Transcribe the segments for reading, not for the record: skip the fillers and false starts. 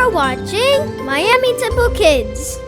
are watching Miami Temple Kids.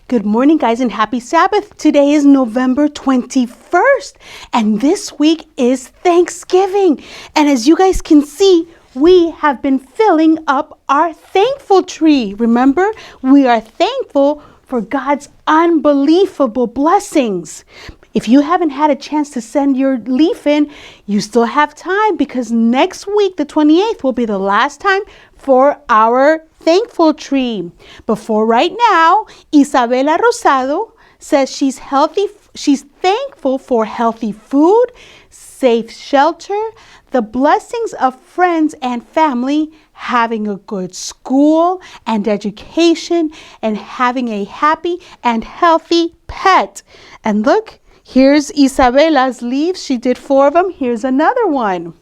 Good morning, guys, and happy Sabbath. Today is November 21st, and this week is Thanksgiving. And as you guys can see, we have been filling up our thankful tree. Remember, we are thankful for God's unbelievable blessings. If you haven't had a chance to send your leaf in, you still have time because next week, the 28th, will be the last time for our thankful tree. But for right now, Isabela Rosado says she's thankful for healthy food, safe shelter, the blessings of friends and family, having a good school and education, and having a happy and healthy pet. And look, here's Isabela's leaves. She did 4 of them. Here's another one.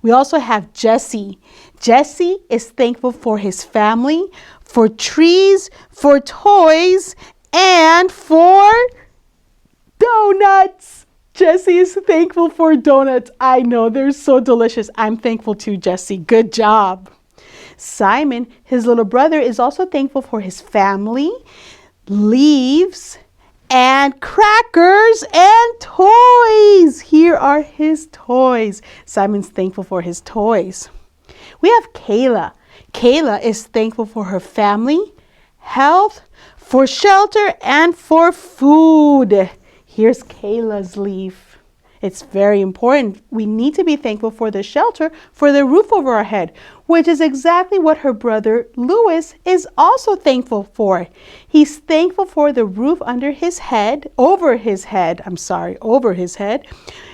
We also have Jesse. Jesse is thankful for his family, for trees, for toys, and for donuts. Jesse is thankful for donuts. I know, they're so delicious. I'm thankful too, Jesse. Good job. Simon, his little brother, is also thankful for his family, leaves, and crackers and toys. Here are his toys. Simon's thankful for his toys. We have Kayla. Kayla is thankful for her family, health, for shelter, and for food. Here's Kayla's leaf. It's very important. We need to be thankful for the shelter, for the roof over our head, which is exactly what her brother Louis is also thankful for. He's thankful for the roof over his head.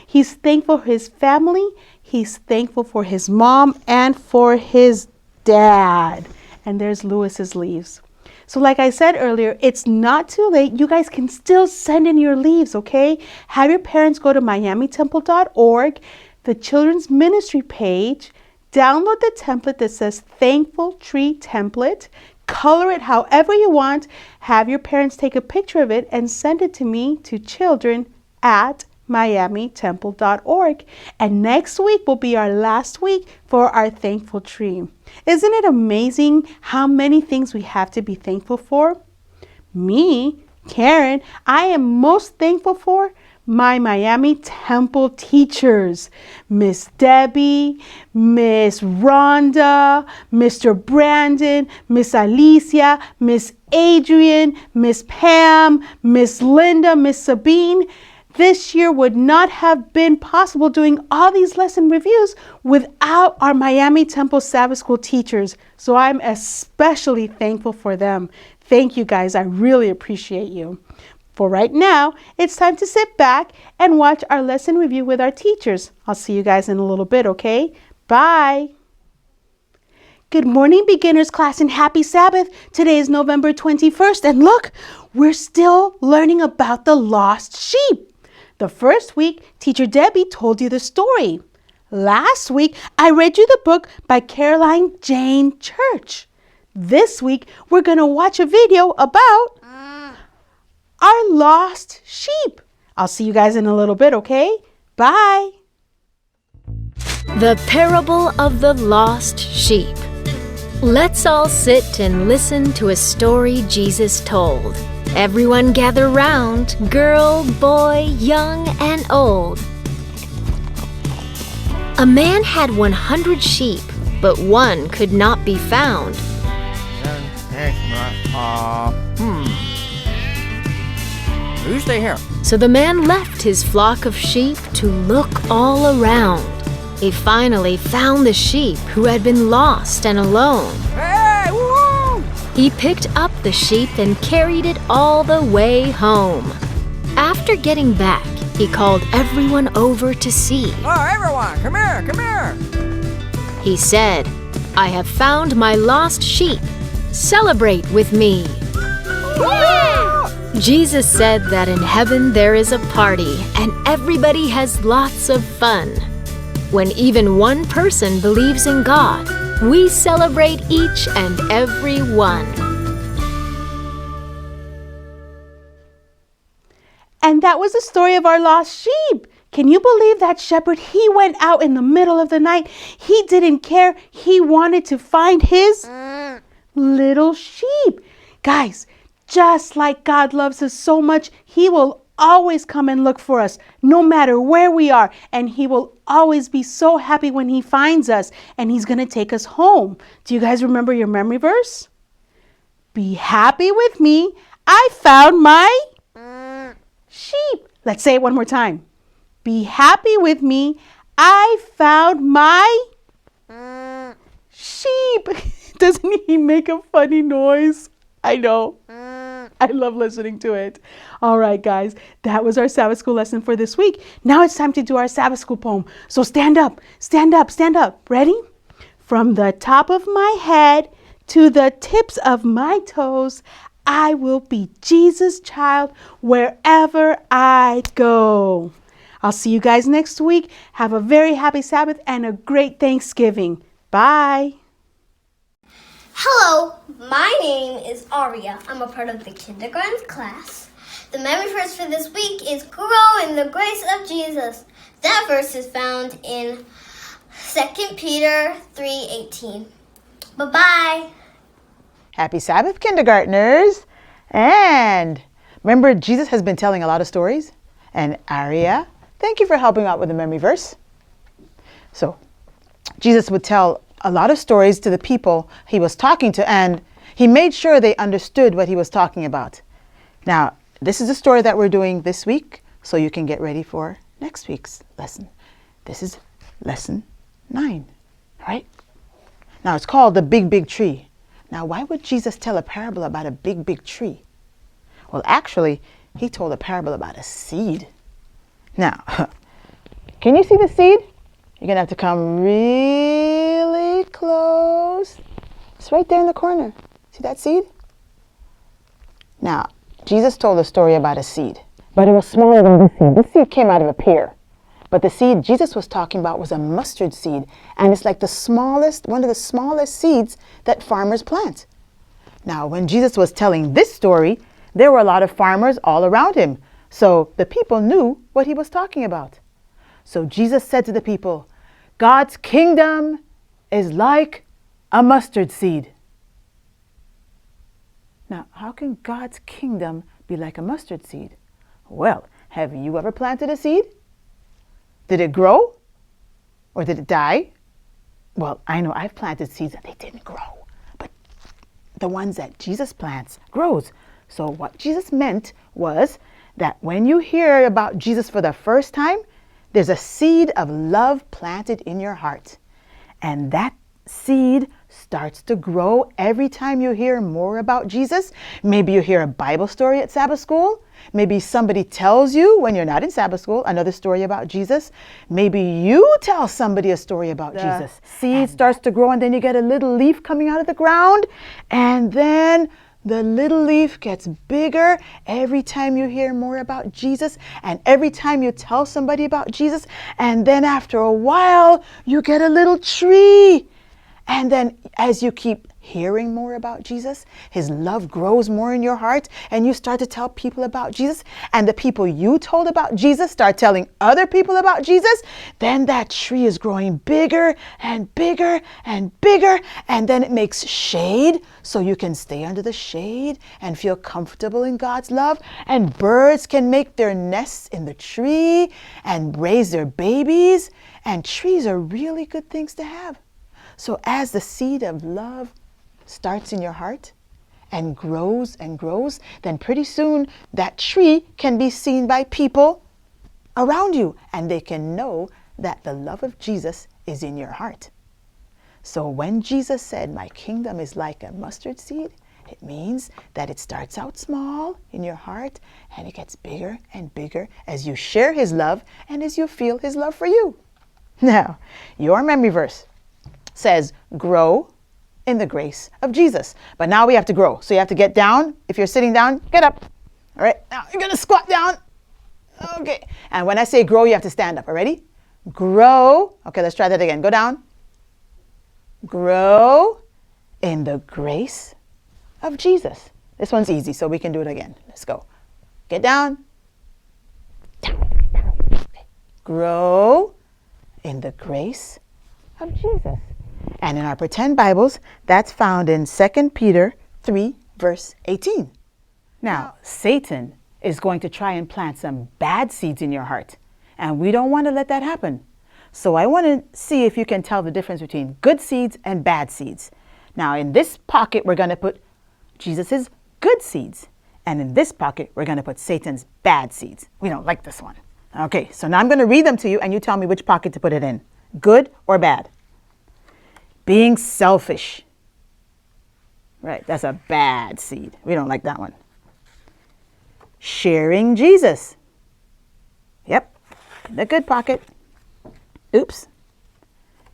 He's thankful for his family. He's thankful for his mom and for his dad. And there's Louis's leaves. So like I said earlier, it's not too late. You guys can still send in your leaves, okay? Have your parents go to miamitemple.org, the children's ministry page, Download the template that says Thankful Tree Template. Color it however you want. Have your parents take a picture of it and send it to me to children@miamitemple.org. And next week will be our last week for our thankful tree. Isn't it amazing how many things we have to be thankful for? Me, Karen, I am most thankful for my Miami Temple teachers, Miss Debbie, Miss Rhonda, Mr. Brandon, Miss Alicia, Miss Adrian, Miss Pam, Miss Linda, Miss Sabine. This year would not have been possible doing all these lesson reviews without our Miami Temple Sabbath School teachers. So I'm especially thankful for them. Thank you guys. I really appreciate you. For right now, it's time to sit back and watch our lesson review with our teachers. I'll see you guys in a little bit, okay? Bye. Good morning, beginners class, and happy Sabbath. Today is November 21st, and look, we're still learning about the lost sheep. The first week, Teacher Debbie told you the story. Last week, I read you the book by Caroline Jane Church. This week, we're going to watch a video about our lost sheep. I'll see you guys in a little bit, okay? Bye. The Parable of the Lost Sheep. Let's all sit and listen to a story Jesus told. Everyone gather round, girl, boy, young, and old. A man had 100 sheep, but one could not be found. You stay here. So the man left his flock of sheep to look all around. He finally found the sheep who had been lost and alone. Hey, woo! He picked up the sheep and carried it all the way home. After getting back, he called everyone over to see. Oh, everyone, come here, come here. He said, "I have found my lost sheep. Celebrate with me." Jesus said that in heaven there is a party and everybody has lots of fun. When even one person believes in God, we celebrate each and every one. And that was the story of our lost sheep. Can you believe that shepherd? He went out in the middle of the night. He didn't care. He wanted to find his little sheep. Guys, just like God loves us so much, He will always come and look for us, no matter where we are. And He will always be so happy when He finds us. And He's going to take us home. Do you guys remember your memory verse? Be happy with me. I found my sheep. Let's say it one more time. Be happy with me. I found my sheep. Doesn't he make a funny noise? I know. I love listening to it. All right, guys, that was our Sabbath School lesson for this week. Now it's time to do our Sabbath School poem. So stand up, stand up, stand up. Ready? From the top of my head to the tips of my toes, I will be Jesus' child wherever I go. I'll see you guys next week. Have a very happy Sabbath and a great Thanksgiving. Bye. Hello, my name is Aria. I'm a part of the kindergarten class. The memory verse for this week is grow in the grace of Jesus. That verse is found in 2 Peter 3:18. Bye-bye. Happy Sabbath, kindergartners. And remember, Jesus has been telling a lot of stories. And Aria, thank you for helping out with the memory verse. So Jesus would tell a lot of stories to the people he was talking to, and he made sure they understood what he was talking about. Now, this is the story that we're doing this week, so you can get ready for next week's lesson. This is lesson 9, all right? Now, it's called the big, big tree. Now, why would Jesus tell a parable about a big, big tree? Well, actually, he told a parable about a seed. Now, can you see the seed? You're going to have to come really close. It's right there in the corner. See that seed? Now, Jesus told a story about a seed, but it was smaller than this seed. This seed came out of a pear. But the seed Jesus was talking about was a mustard seed. And it's like one of the smallest seeds that farmers plant. Now, when Jesus was telling this story, there were a lot of farmers all around him. So the people knew what he was talking about. So Jesus said to the people, God's kingdom is like a mustard seed. Now, how can God's kingdom be like a mustard seed? Well, have you ever planted a seed? Did it grow? Or did it die? Well, I know I've planted seeds that they didn't grow, but the ones that Jesus plants grows. So what Jesus meant was that when you hear about Jesus for the first time, there's a seed of love planted in your heart. And that seed starts to grow every time you hear more about Jesus. Maybe you hear a Bible story at Sabbath school. Maybe somebody tells you when you're not in Sabbath school another story about Jesus. Maybe you tell somebody a story about Jesus. Seed starts to grow and then you get a little leaf coming out of the ground. And then the little leaf gets bigger every time you hear more about Jesus and every time you tell somebody about Jesus. And then after a while, you get a little tree. And then as you keep hearing more about Jesus, his love grows more in your heart and you start to tell people about Jesus. And the people you told about Jesus start telling other people about Jesus. Then that tree is growing bigger and bigger and bigger. And then it makes shade so you can stay under the shade and feel comfortable in God's love. And birds can make their nests in the tree and raise their babies. And trees are really good things to have. So as the seed of love starts in your heart and grows, then pretty soon that tree can be seen by people around you and they can know that the love of Jesus is in your heart. So when Jesus said, my kingdom is like a mustard seed, it means that it starts out small in your heart and it gets bigger and bigger as you share his love and as you feel his love for you. Now, your memory verse says, grow in the grace of Jesus. But now we have to grow. So you have to get down. If you're sitting down, get up. All right, now you're going to squat down. Okay. And when I say grow, you have to stand up. All ready? Grow. Okay, let's try that again. Go down. Grow in the grace of Jesus. This one's easy, so we can do it again. Let's go. Get down. Down. Okay. Grow in the grace of Jesus. And in our pretend Bibles, that's found in 2 Peter 3, verse 18. Now, Satan is going to try and plant some bad seeds in your heart. And we don't want to let that happen. So I want to see if you can tell the difference between good seeds and bad seeds. Now, in this pocket, we're going to put Jesus's good seeds. And in this pocket, we're going to put Satan's bad seeds. We don't like this one. Okay, so now I'm going to read them to you and you tell me which pocket to put it in. Good or bad? Being selfish. Right, that's a bad seed. We don't like that one. Sharing Jesus. Yep, in the good pocket. Oops.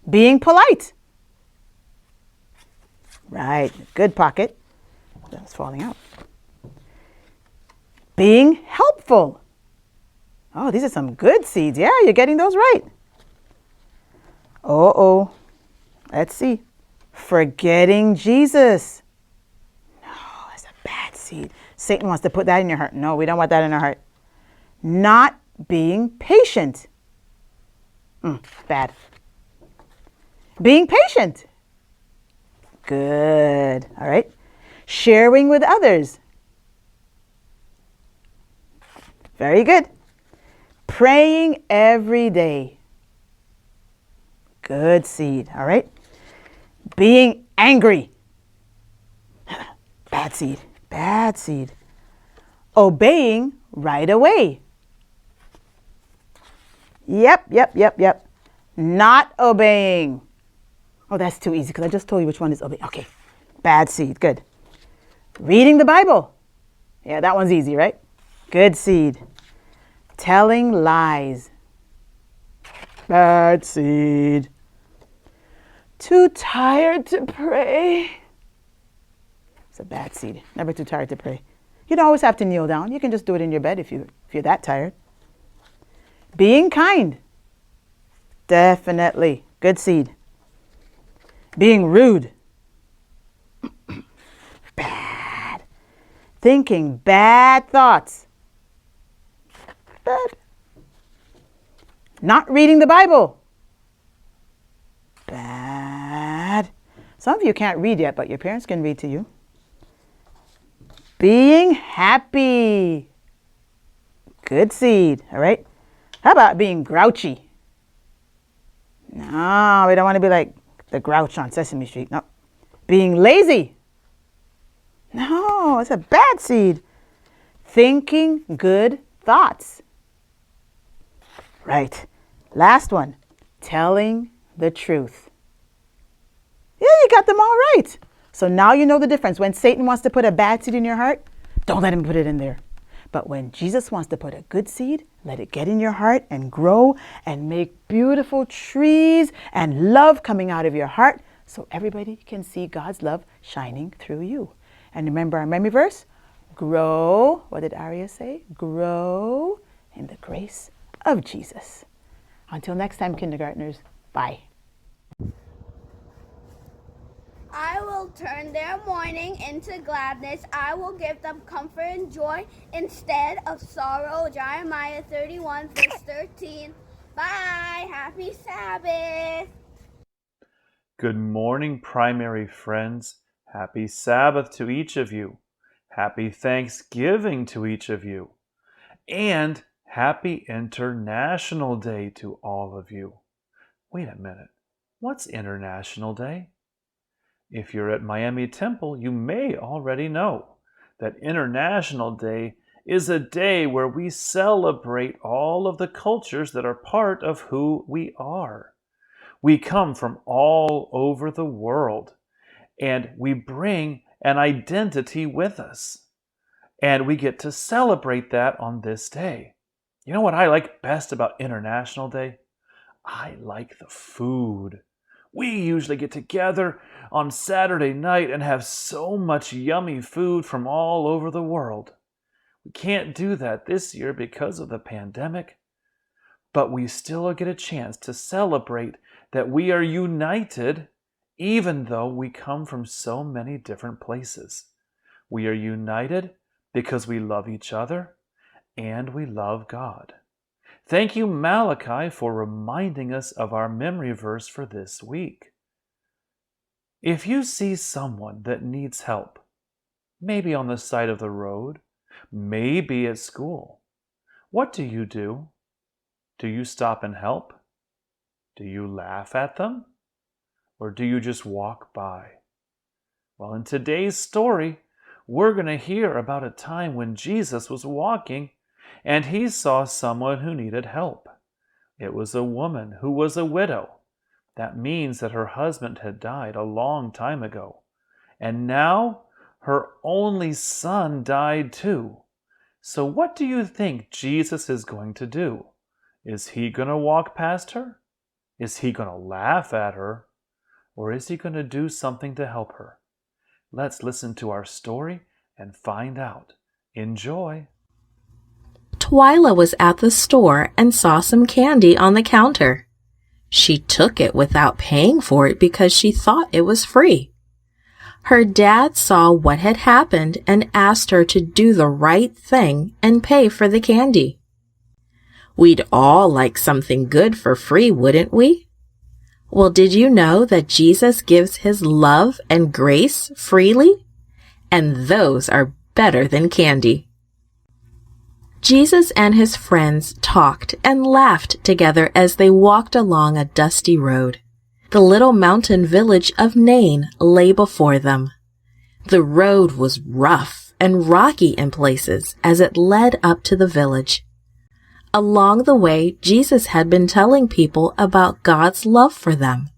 Being polite. Right, good pocket. That's falling out. Being helpful. Oh, these are some good seeds. Yeah, you're getting those right. Uh-oh. Let's see. Forgetting Jesus. No, that's a bad seed. Satan wants to put that in your heart. No, we don't want that in our heart. Not being patient. Bad. Being patient. Good. All right. Sharing with others. Very good. Praying every day. Good seed. All right. Being angry. Bad seed. Bad seed. Obeying right away. Yep. Not obeying. Oh, that's too easy because I just told you which one is obeying. Okay. Bad seed. Good. Reading the Bible. Yeah, that one's easy, right? Good seed. Telling lies. Bad seed. Too tired to pray. It's a bad seed. Never too tired to pray. You don't always have to kneel down. You can just do it in your bed if you're that tired. Being kind. Definitely. Good seed. Being rude. Bad. Thinking bad thoughts. Bad. Not reading the Bible. Bad. Some of you can't read yet, but your parents can read to you. Being happy. Good seed, all right? How about being grouchy? No, we don't want to be like the Grouch on Sesame Street. No. Being lazy. No, it's a bad seed. Thinking good thoughts. Right. Last one. Telling the truth. Yeah, you got them all right. So now you know the difference. When Satan wants to put a bad seed in your heart, don't let him put it in there. But when Jesus wants to put a good seed, let it get in your heart and grow and make beautiful trees and love coming out of your heart so everybody can see God's love shining through you. And remember our memory verse? Grow, what did Arya say? Grow in the grace of Jesus. Until next time, kindergartners, bye. I will turn their mourning into gladness. I will give them comfort and joy instead of sorrow. Jeremiah 31, verse 13. Bye. Happy Sabbath. Good morning, primary friends. Happy Sabbath to each of you. Happy Thanksgiving to each of you. And Happy International Day to all of you. Wait a minute. What's International Day? If you're at Miami Temple, you may already know that International Day is a day where we celebrate all of the cultures that are part of who we are. We come from all over the world, and we bring an identity with us. And we get to celebrate that on this day. You know what I like best about International Day? I like the food. We usually get together on Saturday night and have so much yummy food from all over the world. We can't do that this year because of the pandemic, but we still get a chance to celebrate that we are united even though we come from so many different places. We are united because we love each other and we love God. Thank you, Malachi, for reminding us of our memory verse for this week. If you see someone that needs help, maybe on the side of the road, maybe at school, what do? Do you stop and help? Do you laugh at them? Or do you just walk by? Well, in today's story, we're going to hear about a time when Jesus was walking and he saw someone who needed help. It was a woman who was a widow. That means that her husband had died a long time ago. And now her only son died too. So what do you think Jesus is going to do? Is he going to walk past her? Is he going to laugh at her? Or is he going to do something to help her? Let's listen to our story and find out. Enjoy! Twyla was at the store and saw some candy on the counter. She took it without paying for it because she thought it was free. Her dad saw what had happened and asked her to do the right thing and pay for the candy. We'd all like something good for free, wouldn't we? Well, did you know that Jesus gives his love and grace freely? And those are better than candy. Jesus and his friends talked and laughed together as they walked along a dusty road. The little mountain village of Nain lay before them. The road was rough and rocky in places as it led up to the village. Along the way, Jesus had been telling people about God's love for them,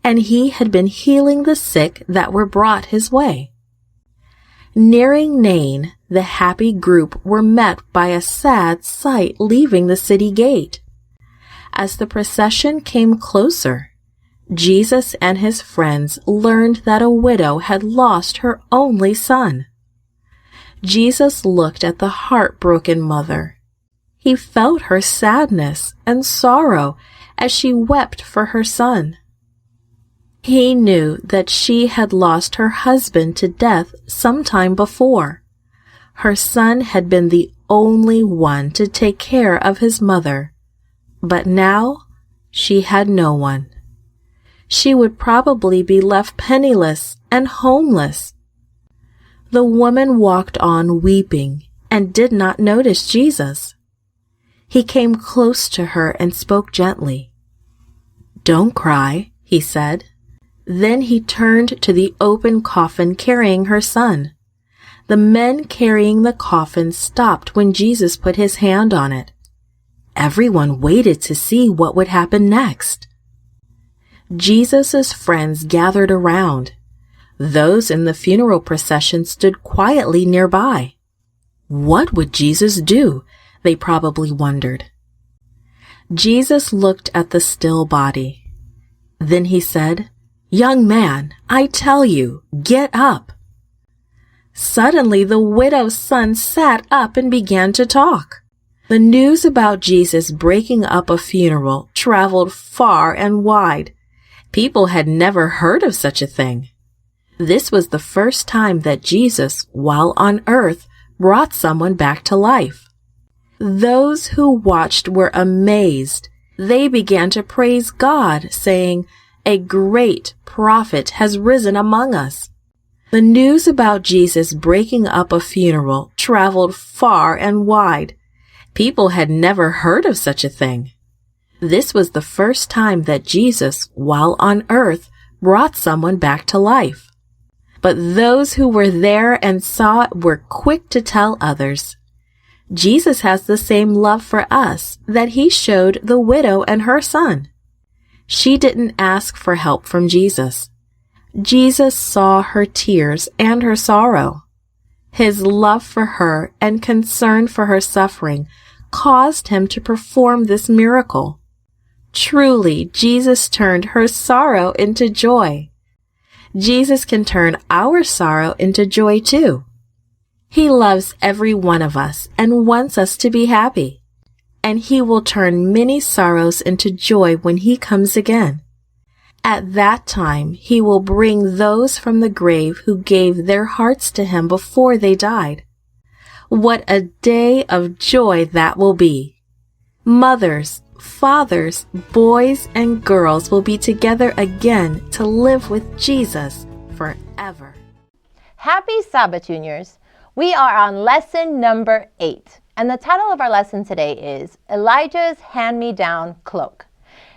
and he had been healing the sick that were brought his way. Nearing Nain, the happy group were met by a sad sight leaving the city gate. As the procession came closer, Jesus and his friends learned that a widow had lost her only son. Jesus looked at the heartbroken mother. He felt her sadness and sorrow as she wept for her son. He knew that she had lost her husband to death some time before. Her son had been the only one to take care of his mother, but now she had no one. She would probably be left penniless and homeless. The woman walked on weeping and did not notice Jesus. He came close to her and spoke gently. "Don't cry," he said. Then he turned to the open coffin carrying her son. The men carrying the coffin stopped when Jesus put his hand on it. Everyone waited to see what would happen next. Jesus' friends gathered around. Those in the funeral procession stood quietly nearby. What would Jesus do? They probably wondered. Jesus looked at the still body. Then he said, "Young man, I tell you, get up." Suddenly the widow's son sat up and began to talk. The news about Jesus breaking up a funeral traveled far and wide. People had never heard of such a thing. This was the first time that Jesus, while on earth, brought someone back to life. Those who watched were amazed. They began to praise God, saying, "A great prophet has risen among us." The news about Jesus breaking up a funeral traveled far and wide. People had never heard of such a thing. This was the first time that Jesus, while on earth, brought someone back to life. But those who were there and saw it were quick to tell others. Jesus has the same love for us that he showed the widow and her son. She didn't ask for help from Jesus. Jesus saw her tears and her sorrow. His love for her and concern for her suffering caused him to perform this miracle. Truly, Jesus turned her sorrow into joy. Jesus can turn our sorrow into joy too. He loves every one of us and wants us to be happy. And he will turn many sorrows into joy when he comes again. At that time, he will bring those from the grave who gave their hearts to him before they died. What a day of joy that will be. Mothers, fathers, boys, and girls will be together again to live with Jesus forever. Happy Sabbath, Juniors. We are on lesson number 8, and the title of our lesson today is Elijah's Hand-Me-Down Cloak.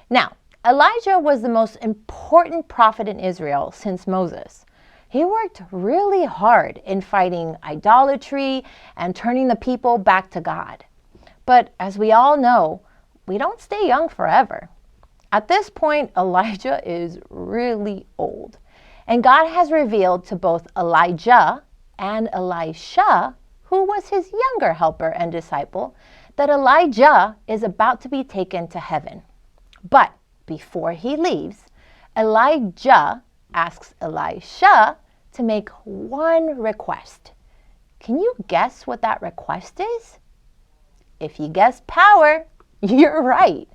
Now, Elijah was the most important prophet in Israel since Moses. He worked really hard in fighting idolatry and turning the people back to God. But as we all know, we don't stay young forever. At this point, Elijah is really old. And God has revealed to both Elijah and Elisha, who was his younger helper and disciple, that Elijah is about to be taken to heaven. But before he leaves, Elijah asks Elisha to make one request. Can you guess what that request is? If you guess power, you're right.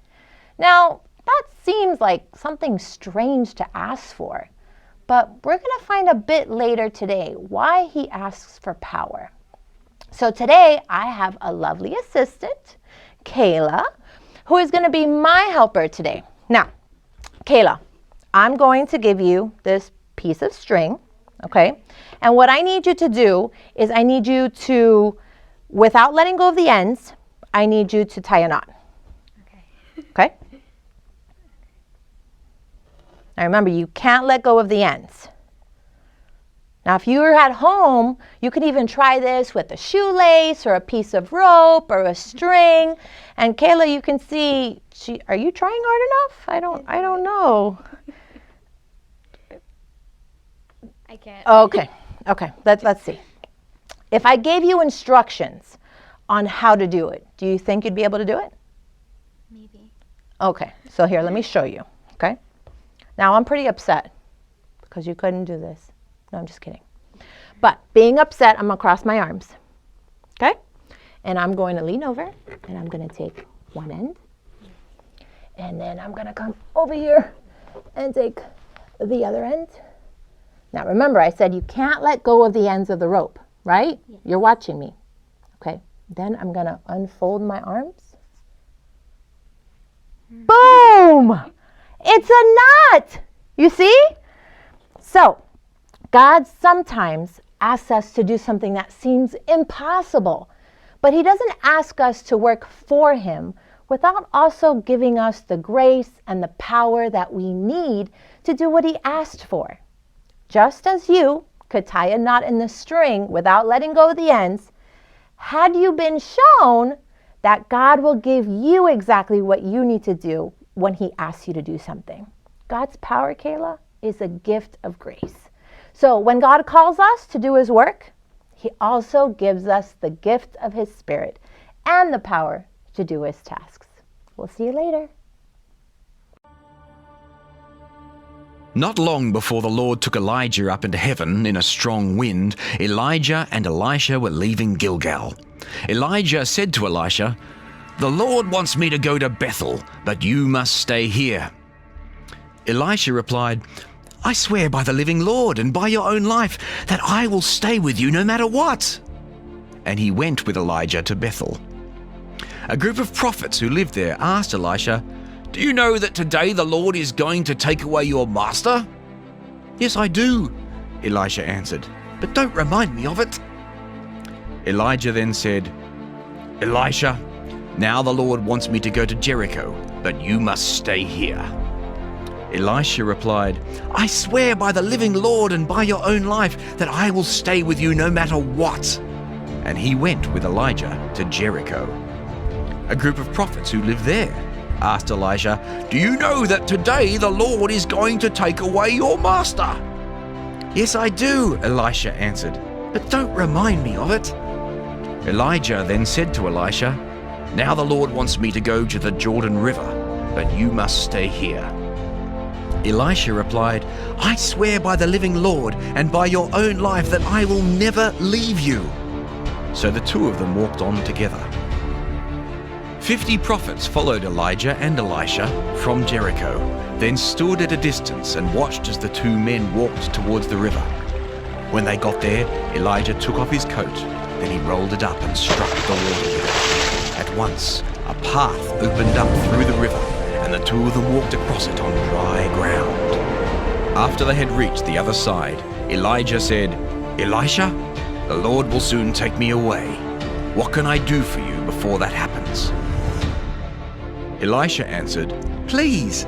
Now, that seems like something strange to ask for, but we're going to find a bit later today why he asks for power. So today I have a lovely assistant, Kayla, who is going to be my helper today. Now, Kayla, I'm going to give you this piece of string, okay? And what I need you to do is I need you to, without letting go of the ends, I need you to tie a knot. Okay? Now remember, you can't let go of the ends. Now if you were at home, you could even try this with a shoelace or a piece of rope or a string. And Kayla, you can see, are you trying hard enough? I don't know. I can't. Okay, let's see. If I gave you instructions on how to do it, do you think you'd be able to do it? Maybe. Okay, so here, let me show you, okay? Now, I'm pretty upset because you couldn't do this. No, I'm just kidding. But being upset, I'm going to cross my arms, okay? And I'm going to lean over, and I'm going to take one end. And then I'm gonna come over here and take the other end. Now remember, I said you can't let go of the ends of the rope, right? Yeah. You're watching me. Okay, then I'm gonna unfold my arms. Boom! It's a knot! You see? So, God sometimes asks us to do something that seems impossible, but He doesn't ask us to work for Him without also giving us the grace and the power that we need to do what He asked for. Just as you could tie a knot in the string without letting go of the ends, had you been shown that God will give you exactly what you need to do when He asks you to do something. God's power, Kayla, is a gift of grace. So when God calls us to do His work, He also gives us the gift of His Spirit and the power to do His tasks. We'll see you later. Not long before the Lord took Elijah up into heaven in a strong wind, Elijah and Elisha were leaving Gilgal. Elijah said to Elisha, "The Lord wants me to go to Bethel, but you must stay here." Elisha replied, "I swear by the living Lord and by your own life that I will stay with you no matter what." And he went with Elijah to Bethel. A group of prophets who lived there asked Elisha, "Do you know that today the Lord is going to take away your master?" "Yes, I do," Elisha answered, "but don't remind me of it." Elijah then said, "Elisha, now the Lord wants me to go to Jericho, but you must stay here." Elisha replied, "I swear by the living Lord and by your own life that I will stay with you no matter what." And he went with Elijah to Jericho. A group of prophets who lived there asked Elisha, "Do you know that today the Lord is going to take away your master?" "Yes, I do," Elisha answered, "but don't remind me of it." Elijah then said to Elisha, "Now the Lord wants me to go to the Jordan River, but you must stay here." Elisha replied, "I swear by the living Lord and by your own life that I will never leave you." So the two of them walked on together. 50 prophets followed Elijah and Elisha from Jericho, then stood at a distance and watched as the two men walked towards the river. When they got there, Elijah took off his coat, then he rolled it up and struck the water with it. At once, a path opened up through the river, and the two of them walked across it on dry ground. After they had reached the other side, Elijah said, "Elisha, the Lord will soon take me away. What can I do for you before that happens?" Elisha answered, "Please,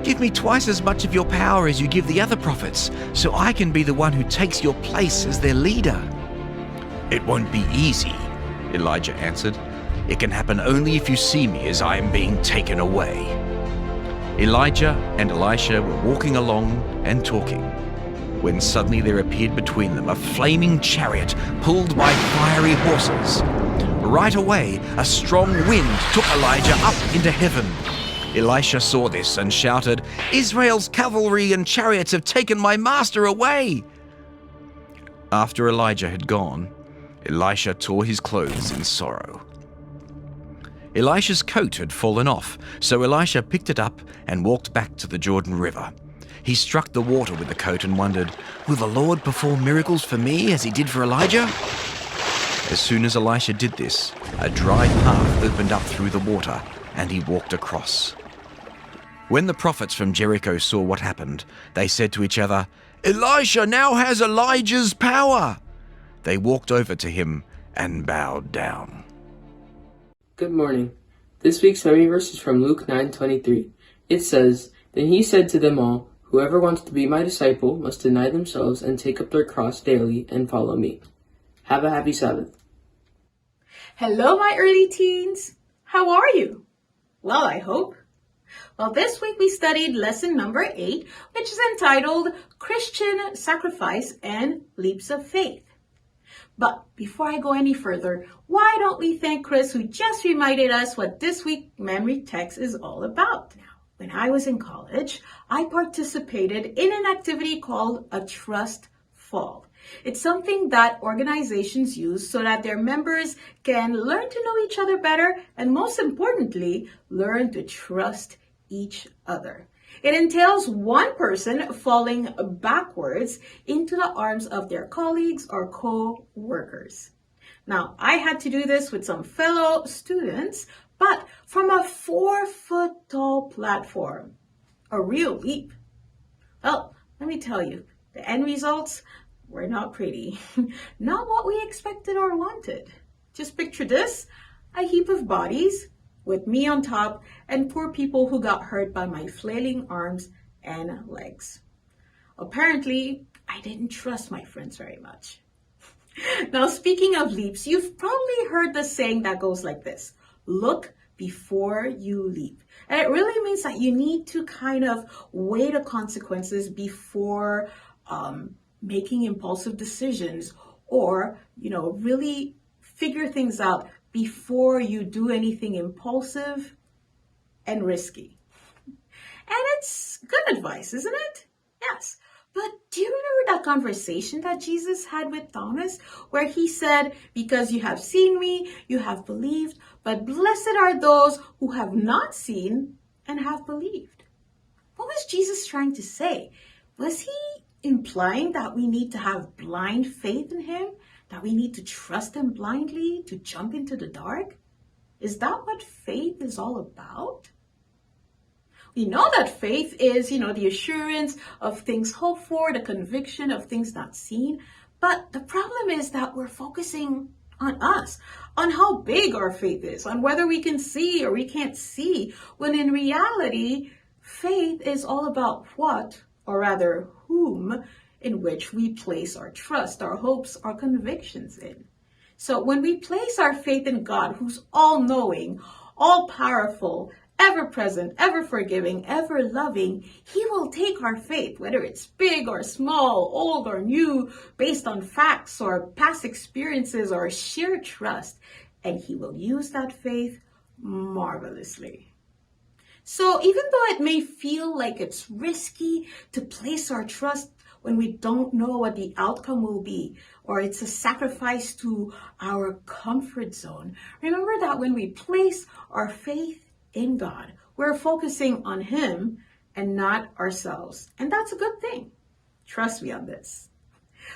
give me twice as much of your power as you give the other prophets, so I can be the one who takes your place as their leader." "It won't be easy," Elijah answered. "It can happen only if you see me as I am being taken away." Elijah and Elisha were walking along and talking, when suddenly there appeared between them a flaming chariot pulled by fiery horses. Right away, a strong wind took Elijah up into heaven. Elisha saw this and shouted, "Israel's cavalry and chariots have taken my master away!" After Elijah had gone, Elisha tore his clothes in sorrow. Elisha's coat had fallen off, so Elisha picked it up and walked back to the Jordan River. He struck the water with the coat and wondered, "Will the Lord perform miracles for me as he did for Elijah?" As soon as Elisha did this, a dry path opened up through the water, and he walked across. When the prophets from Jericho saw what happened, they said to each other, "Elisha now has Elijah's power." They walked over to him and bowed down. Good morning. This week's memory verse is from Luke 9:23. It says, "Then he said to them all, 'Whoever wants to be my disciple must deny themselves and take up their cross daily and follow me.' Have a happy Sabbath." Hello, my early teens. How are you? Well, I hope. Well, this week we studied lesson number 8, which is entitled Christian Sacrifice and Leaps of Faith. But before I go any further, why don't we thank Chris, who just reminded us what this week's memory text is all about. Now, when I was in college, I participated in an activity called a trust fall. It's something that organizations use so that their members can learn to know each other better and, most importantly, learn to trust each other. It entails one person falling backwards into the arms of their colleagues or co-workers. Now, I had to do this with some fellow students, but from a 4-foot-tall platform. A real leap. Well, let me tell you, the end results were not pretty. Not what we expected or wanted. Just picture this, a heap of bodies with me on top and poor people who got hurt by my flailing arms and legs. Apparently, I didn't trust my friends very much. Now, speaking of leaps, you've probably heard the saying that goes like this: look before you leap. And it really means that you need to kind of weigh the consequences before making impulsive decisions, or, really figure things out before you do anything impulsive and risky. And it's good advice, isn't it? Yes. But do you remember that conversation that Jesus had with Thomas, where he said, because you have seen me, you have believed, but blessed are those who have not seen and have believed? What was Jesus trying to say? Was he implying that we need to have blind faith in him? That we need to trust him blindly to jump into the dark? Is that what faith is all about? We know that faith is, the assurance of things hoped for, the conviction of things not seen. But the problem is that we're focusing on us, on how big our faith is, on whether we can see or we can't see, when in reality, faith is all about what, or rather whom, in which we place our trust, our hopes, our convictions in. So when we place our faith in God, who's all-knowing, all-powerful, ever-present, ever-forgiving, ever-loving, he will take our faith, whether it's big or small, old or new, based on facts or past experiences or sheer trust, and he will use that faith marvelously. So even though it may feel like it's risky to place our trust when we don't know what the outcome will be, or it's a sacrifice to our comfort zone, remember that when we place our faith in God, we're focusing on him and not ourselves. And that's a good thing. Trust me on this.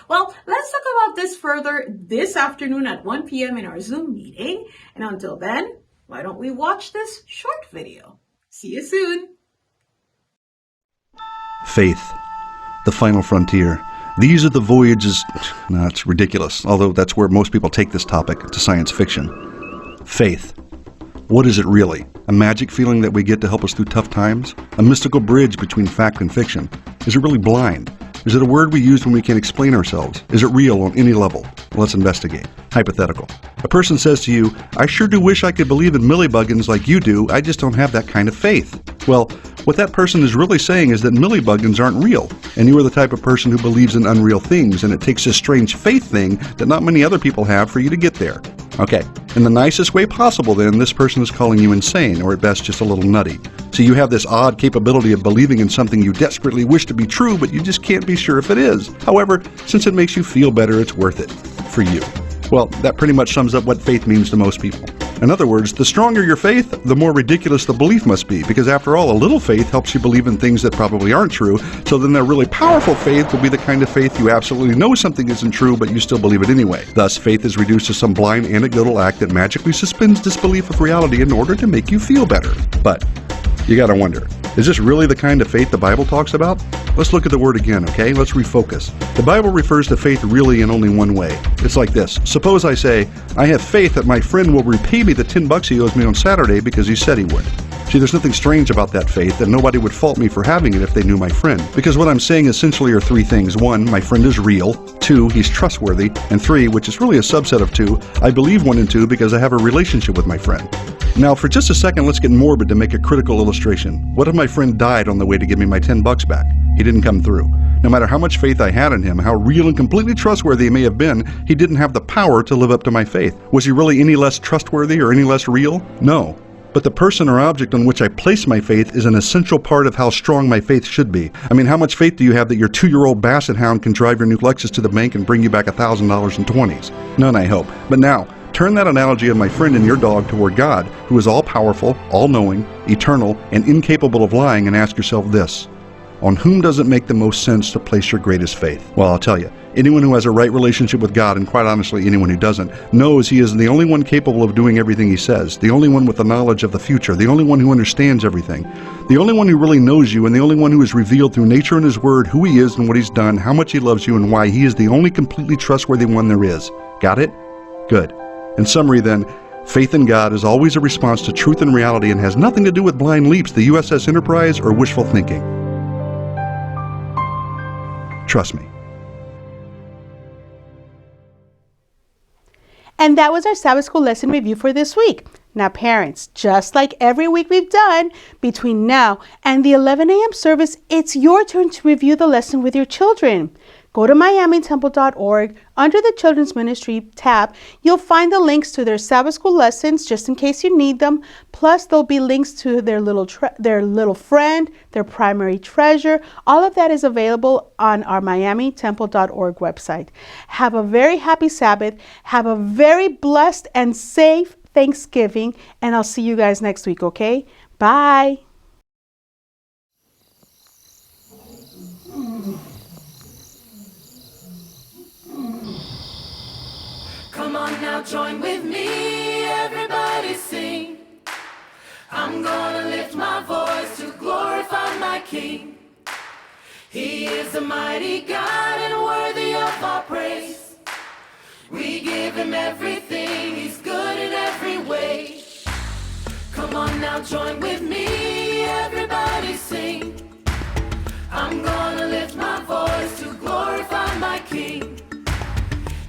Well, let's talk about this further this afternoon at 1 p.m. in our Zoom meeting. And until then, why don't we watch this short video? See you soon. Faith, the final frontier. These are the voyages. No, it's ridiculous, although that's where most people take this topic, to science fiction. Faith. What is it really? A magic feeling that we get to help us through tough times? A mystical bridge between fact and fiction? Is it really blind? Is it a word we use when we can't explain ourselves? Is it real on any level? Let's investigate. Hypothetical. A person says to you, I sure do wish I could believe in millibuggins like you do, I just don't have that kind of faith. Well, what that person is really saying is that millibuggins aren't real, and you are the type of person who believes in unreal things, and it takes this strange faith thing that not many other people have for you to get there. Okay, in the nicest way possible then, this person is calling you insane, or at best just a little nutty. So you have this odd capability of believing in something you desperately wish to be true, but you just can't be sure if it is. However, since it makes you feel better, it's worth it. For you. Well, that pretty much sums up what faith means to most people. In other words, the stronger your faith, the more ridiculous the belief must be, because after all, a little faith helps you believe in things that probably aren't true, so then a really powerful faith will be the kind of faith you absolutely know something isn't true, but you still believe it anyway. Thus, faith is reduced to some blind anecdotal act that magically suspends disbelief of reality in order to make you feel better. But you gotta wonder, is this really the kind of faith the Bible talks about? Let's look at the word again, okay? Let's refocus. The Bible refers to faith really in only one way. It's like this. Suppose I say, I have faith that my friend will repay me the $10 he owes me on Saturday because he said he would. See, there's nothing strange about that faith, and nobody would fault me for having it if they knew my friend. Because what I'm saying essentially are three things. One, my friend is real. Two, he's trustworthy. And three, which is really a subset of two, I believe 1 and 2 because I have a relationship with my friend. Now, for just a second, let's get morbid to make a critical illustration. What if my friend died on the way to give me my $10 back? He didn't come through. No matter how much faith I had in him, how real and completely trustworthy he may have been, he didn't have the power to live up to my faith. Was he really any less trustworthy or any less real? No. But the person or object on which I place my faith is an essential part of how strong my faith should be. I mean, how much faith do you have that your 2-year-old basset hound can drive your new Lexus to the bank and bring you back $1,000 in 20s? None, I hope. But now, Turn that analogy of my friend and your dog toward God, who is all-powerful, all-knowing, eternal, and incapable of lying, and ask yourself this: on whom does it make the most sense to place your greatest faith? Well, I'll tell you, anyone who has a right relationship with God, and quite honestly anyone who doesn't, knows He is the only one capable of doing everything He says, the only one with the knowledge of the future, the only one who understands everything, the only one who really knows you, and the only one who has revealed through nature and His Word who He is and what He's done, how much He loves you, and why He is the only completely trustworthy one there is. Got it? Good. In summary then, faith in God is always a response to truth and reality and has nothing to do with blind leaps, the USS Enterprise, or wishful thinking. Trust me. And that was our Sabbath School lesson review for this week. Now, parents, just like every week we've done, between now and the 11 a.m. service, it's your turn to review the lesson with your children. Go to miamitemple.org. Under the Children's Ministry tab, you'll find the links to their Sabbath School lessons, just in case you need them. Plus, there'll be links to their little friend, their primary treasure. All of that is available on our miamitemple.org website. Have a very happy Sabbath. Have a very blessed and safe Thanksgiving. And I'll see you guys next week, okay? Bye. Come on now, join with me, everybody sing. I'm gonna lift my voice to glorify my King. He is a mighty God and worthy of our praise. We give Him everything, He's good in every way. Come on now, join with me, everybody sing. I'm gonna lift my voice to glorify my King.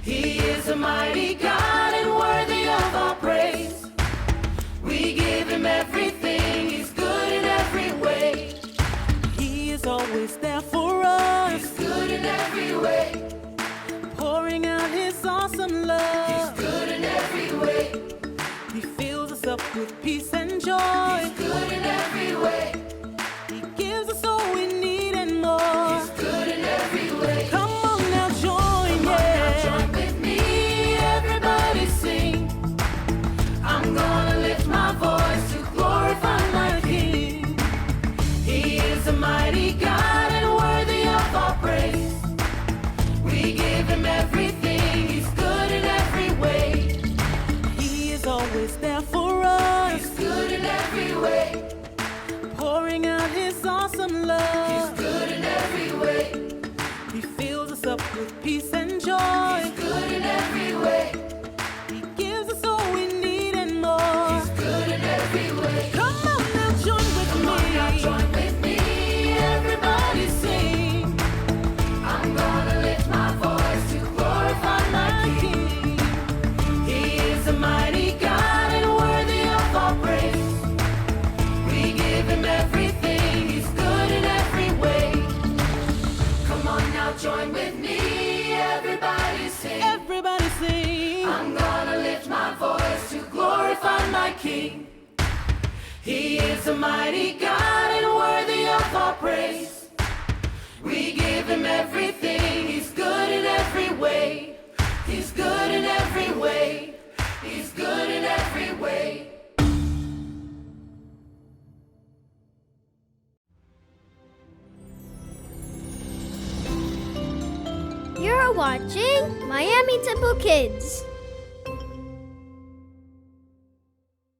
He is a mighty God and worthy of our praise. We give Him everything, He's good in every way. He is always there for us. He's good in every way. Pouring out His awesome love. He's good in every way. He fills us up with peace and joy. He's good in every way. He gives us all we need and more. He's good in every way. Come on now, join, Come on now, join with me, everybody sing. I'm gonna lift my voice to glorify my King. He is a mighty God and worthy of our praise. We give Him everything, He's good in every way. He is always there for us. He's good in every way. Pouring out His awesome love. He's good in every way. He fills us up with peace and joy. He's good in every way. He gives us all we need and more. He's good in every way. Come on now, join with Come me. on now, join with me, everybody sing. I'm gonna lift my voice to glorify my King. He is a mighty God and worthy of our praise. We give Him everything, He's good in every way. Come on now, join with me, everybody sing. Everybody sing. I'm gonna lift my voice to glorify my King. He is a mighty God and worthy of our praise. We give Him everything, He's good in every way. He's good in every way. He's good in every way. You're watching Miami Temple Kids.